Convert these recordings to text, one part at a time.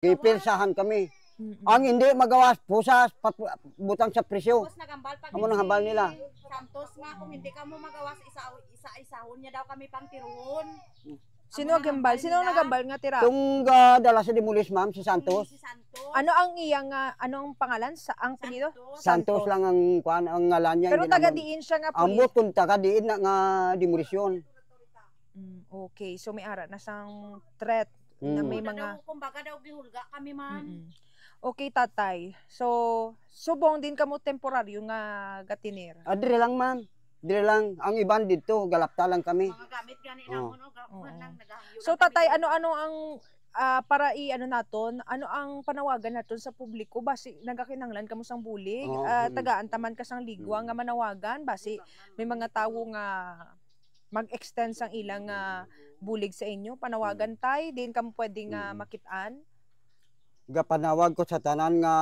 Gipirsahan kami. Mm-mm. Ang hindi magawas, pusas, butang sa presyo. Tapos nagambal pa Amo nang hambal nila. Santos nga kung hindi ka mo magawas isa-isahon niya daw kami pang tiruhon. Sino gambal? Sino nagambal nga tira? Tung dala sa Dimulis, ma'am, si Santos. Si Santos. Ano ang iyang ano ang pangalan sa ang apelyido? Santos lang ang kuan ang ngalan niya. Pero taga diin siya nga Ambot kung taga diin na nga Dimulisyon. Okay, so may ara na sang threat na may mga kumbaga daw gihulga kami man. Okay, tatay. So subong din kamo temporaryo nga gatiner. Adre lang, ma'am. Dire lang ang iban dito, galapta lang kami. Mga gamit gani namon nang nagahangyo. So tatay, ano ang para ano naton, ano ang panawagan naton sa publiko basi nagakinahanglan kamo sang bulig, tagaan taman ka sang ligwa nga manawagan basi may mga tawo nga mag-extend sang ilang bulig sa inyo, panawagan tay, din kamo pwede nga makit-an. Gapanawag ko sa tanan nga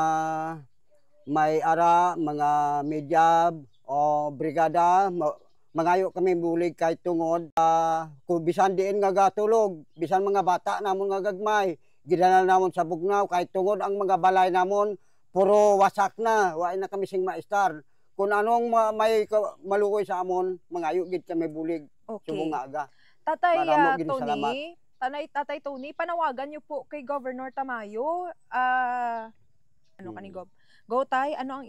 may ara mga media o brigada mangayo kami bulig kay tungod kung bisan diin nga gatulog, bisan mga bata namon nga gagmay, gidala namon sa bugnaw kay tungod ang mga balay namon puro wasak na, wa na kami sing maistar. Kung anong may malukoy sa amon, mangayo gid kami bulig. Okay. Subong nga aga. Tatay Tony, Tatay Tony, panawagan niyo po kay Governor Tamayo. Ano kani Gob? Go tay, ano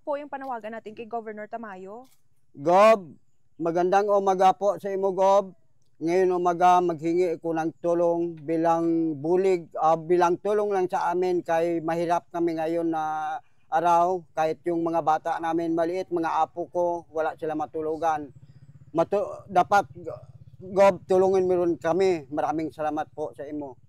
po yung panawagan natin kay Governor Tamayo? Gob, magandang umaga po sa imo, Gob. Ngayon umaga maghingi ko ng tulong bilang bulig, bilang tulong lang sa amin kay mahirap kami ngayon na araw. Kahit yung mga bata namin maliit, mga apo ko, wala sila matulugan. Dapat, Gob, tulungin mo rin kami. Maraming salamat po sa imo.